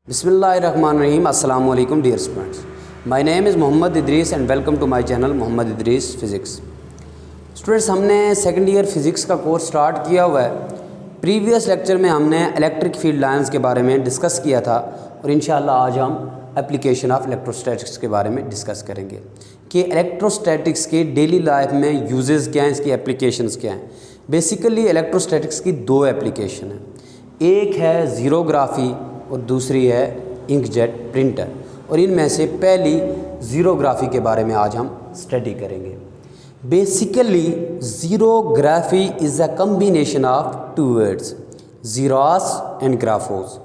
Bismillahirrahmanirrahim. Assalamu alaikum dear students. My name is Mohammad Idris and welcome to my channel Mohammad Idris Physics. Students, हमने second year physics का course start किया हुआ है। Previous lecture में हमने electric field lines के बारे में डिस्कस किया था और इंशाल्लाह आज हम एप्लीकेशन ऑफ इलेक्ट्रोस्टैटिक्स के बारे में डिस्कस करेंगे कि इलेक्ट्रोस्टैटिक्स के डेली लाइफ में यूजेस क्या हैं, इसकी एप्लीकेशंस क्या हैं। बेसिकली इलेक्ट्रोस्टैटिक्स की दो एप्लीकेशन हैं, एक है ज़ीरोग्राफी और दूसरी है इंकजेट प्रिंटर, और इनमें से पहली ज़ीरोग्राफी के बारे में आज हम स्टडी करेंगे। Basically xerography is a combination of two words, xeros and graphos.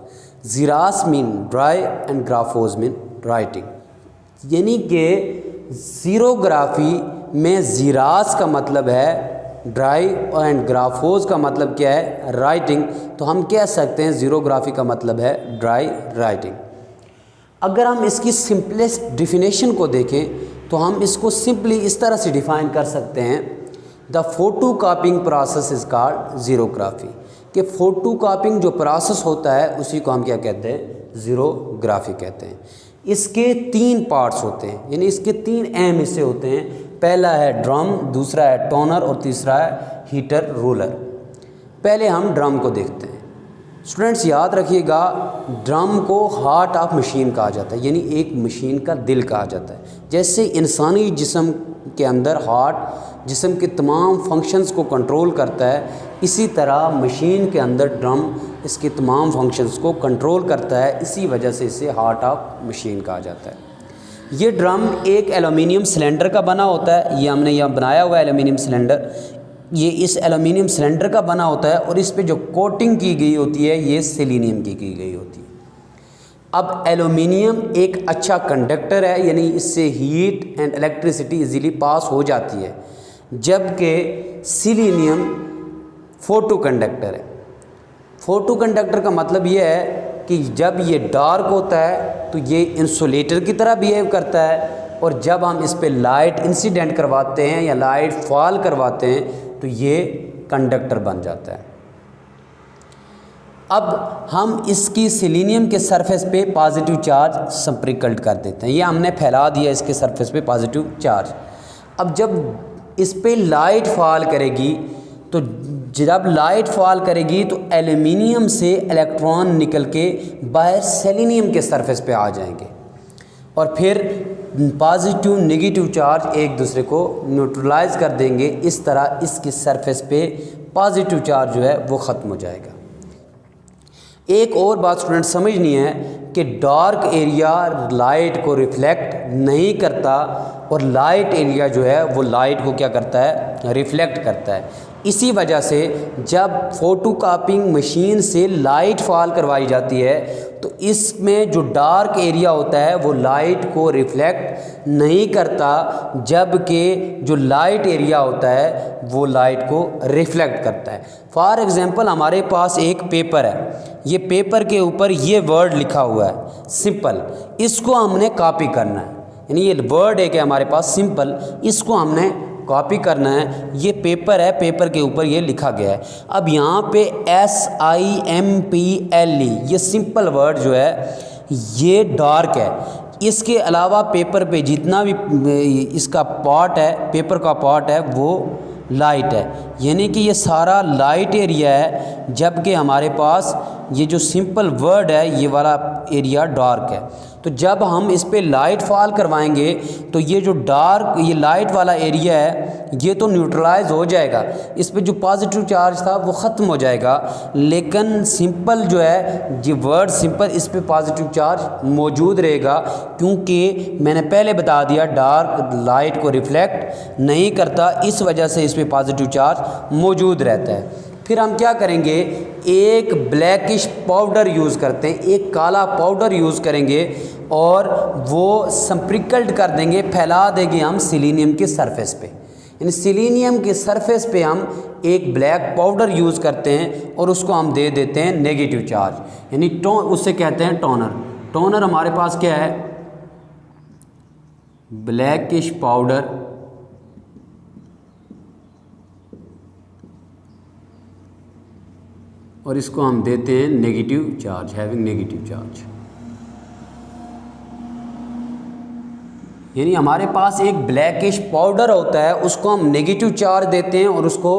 Xeros mean dry and graphos mean writing, यानी कि ज़ीरोग्राफी में ज़ीरास का मतलब है ड्राई एंड ग्राफोस का मतलब क्या है, राइटिंग। तो हम कह सकते हैं ज़ीरोग्राफी का मतलब है ड्राई राइटिंग। अगर हम इसकी सिंपलेस्ट डिफिनेशन को देखें तो हम इसको सिंपली इस तरह से डिफ़ाइन कर सकते हैं, the photo copying process is called xerography, कि फ़ोटो कापिंग जो प्रोसेस होता है उसी को हम क्या कहते हैं, ज़ीरोग्राफी कहते हैं। इसके तीन पार्ट्स होते हैं, यानी इसके तीन अहम हिस्से होते हैं। पहला है ड्रम, दूसरा है टोनर और तीसरा है हीटर रोलर। पहले हम ड्रम को देखते हैं। स्टूडेंट्स याद रखिएगा, ड्रम को हार्ट ऑफ मशीन कहा जाता है, यानी एक मशीन का दिल कहा जाता है। जैसे इंसानी जिस्म के अंदर हार्ट जिस्म के तमाम फंक्शंस को कंट्रोल करता है, इसी तरह मशीन के अंदर ड्रम इसके तमाम फंक्शंस को कंट्रोल करता है। इसी वजह से इसे हार्ट ऑफ मशीन कहा जाता है। ये ड्रम एक एल्युमिनियम सिलेंडर का बना होता है, ये हमने यहाँ बनाया हुआ है एल्युमिनियम सिलेंडर। ये इस एल्युमिनियम सिलेंडर का बना होता है और इस पे जो कोटिंग की गई होती है ये सिलीनियम की गई होती है। अब एल्युमिनियम एक अच्छा कंडक्टर है, यानी इससे heat and electricity easily pass हो जाती है, जबकि सिलीनियम फोटो कंडक्टर है। फोटो कंडक्टर का मतलब ये है कि जब ये डार्क होता है तो ये इंसुलेटर की तरह बिहेव करता है, और जब हम इस पे लाइट इंसिडेंट करवाते हैं या लाइट फॉल करवाते हैं तो ये कंडक्टर बन जाता है। अब हम इसकी सिलीनियम के सरफेस पे पॉजिटिव चार्ज स्प्रिंकल्ड कर देते हैं, ये हमने फैला दिया इसके सरफेस पे पॉजिटिव चार्ज। अब जब इस पे लाइट फॉल करेगी तो जब लाइट फॉल करेगी तो एल्युमिनियम से इलेक्ट्रॉन निकल के बाहर सेलेनियम के सरफेस पे आ जाएंगे, और फिर पॉजिटिव नेगेटिव चार्ज एक दूसरे को न्यूट्रलाइज कर देंगे। इस तरह इसके सरफेस पे पॉजिटिव चार्ज जो है वो ख़त्म हो जाएगा। एक और बात स्टूडेंट समझनी है कि डार्क एरिया लाइट को रिफ्लेक्ट नहीं करता और लाइट एरिया जो है वो लाइट को क्या करता है, रिफ्लेक्ट करता है। इसी वजह से जब फोटो कापिंग मशीन से लाइट फॉल करवाई जाती है तो इसमें जो डार्क एरिया होता है वो लाइट को रिफ्लेक्ट नहीं करता, जबकि जो लाइट एरिया होता है वो लाइट को रिफ्लेक्ट करता है। फॉर एग्ज़ाम्पल हमारे पास एक पेपर है, ये पेपर के ऊपर ये वर्ड लिखा हुआ है सिंपल, इसको हमने कॉपी करना है, यानी ये वर्ड है कि हमारे पास सिंपल, इसको हमने कॉपी करना है। ये पेपर है, पेपर के ऊपर ये लिखा गया है। अब यहाँ पे SIMPLE ये सिंपल वर्ड जो है ये डार्क है। इसके अलावा पेपर पे जितना भी इसका पार्ट है, पेपर का पार्ट है, वो लाइट है, यानी कि ये सारा लाइट एरिया है, जबकि हमारे पास ये जो सिंपल वर्ड है ये वाला एरिया डार्क है। तो जब हम इस पे लाइट फॉल करवाएंगे तो ये जो डार्क ये लाइट वाला एरिया है ये तो न्यूट्रलाइज हो जाएगा, इस पे जो पॉजिटिव चार्ज था वो ख़त्म हो जाएगा, लेकिन सिंपल जो है ये वर्ड सिंपल, इस पे पॉजिटिव चार्ज मौजूद रहेगा, क्योंकि मैंने पहले बता दिया डार्क लाइट को रिफ्लेक्ट नहीं करता, इस वजह से इस पे पॉजिटिव चार्ज मौजूद रहता है। फिर हम क्या करेंगे, एक ब्लैकिश पाउडर यूज़ करते हैं, एक काला पाउडर यूज़ करेंगे और वो स्प्रिंकल्ड कर देंगे, फैला देंगे हम सिलीनियम के सरफेस पे, यानी सिलीनियम के सरफेस पे हम एक ब्लैक पाउडर यूज़ करते हैं और उसको हम दे देते हैं नेगेटिव चार्ज, यानी उससे कहते हैं टोनर। टोनर हमारे पास क्या है, ब्लैकिश पाउडर और इसको हम देते हैं negative charge, having negative charge. यानी हमारे पास एक ब्लैकिश पाउडर होता है, उसको हम नेगेटिव चार्ज देते हैं और उसको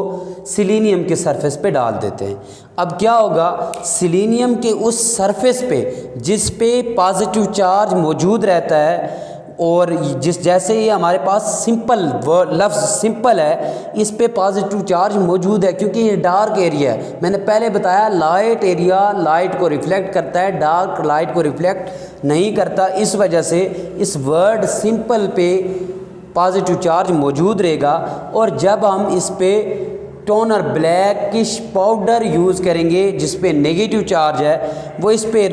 सिलीनियम के सरफेस पे डाल देते हैं। अब क्या होगा, सिलीनियम के उस सरफेस पे जिस पे पॉजिटिव चार्ज मौजूद रहता है, और जिस जैसे ये हमारे पास सिंपल लफ्ज़ सिंपल है, इस पे पॉजिटिव चार्ज मौजूद है क्योंकि ये डार्क एरिया है। मैंने पहले बताया लाइट एरिया लाइट को रिफ्लेक्ट करता है, डार्क लाइट को रिफ्लेक्ट नहीं करता। इस वजह से इस वर्ड सिंपल पे पॉजिटिव चार्ज मौजूद रहेगा। और जब हम इस पे टोनर ब्लैकिश पाउडर यूज़ करेंगे जिस पे नेगेटिव चार्ज है, वो इस पे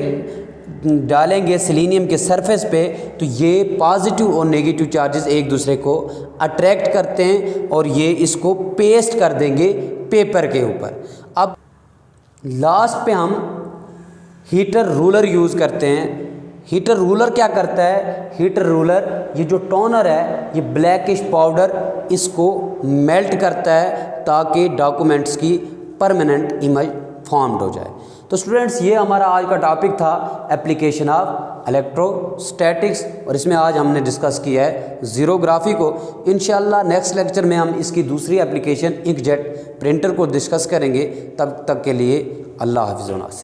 डालेंगे सिलीनियम के सरफेस पे, तो ये पॉजिटिव और नेगेटिव चार्जेस एक दूसरे को अट्रैक्ट करते हैं और ये इसको पेस्ट कर देंगे पेपर के ऊपर। अब लास्ट पे हम हीटर रूलर यूज़ करते हैं। हीटर रूलर क्या करता है, हीटर रूलर ये जो टोनर है ये ब्लैकिश पाउडर इसको मेल्ट करता है ताकि डॉक्यूमेंट्स की परमानेंट इमेज फॉर्म्ड हो जाए। तो स्टूडेंट्स, ये हमारा आज का टॉपिक था एप्लीकेशन ऑफ इलेक्ट्रोस्टैटिक्स, और इसमें आज हमने डिस्कस किया है ज़ीरोग्राफी को। इंशाल्लाह नेक्स्ट लेक्चर में हम इसकी दूसरी एप्लीकेशन इंकजेट प्रिंटर को डिस्कस करेंगे। तब तक के लिए अल्लाह हाफ़िज़।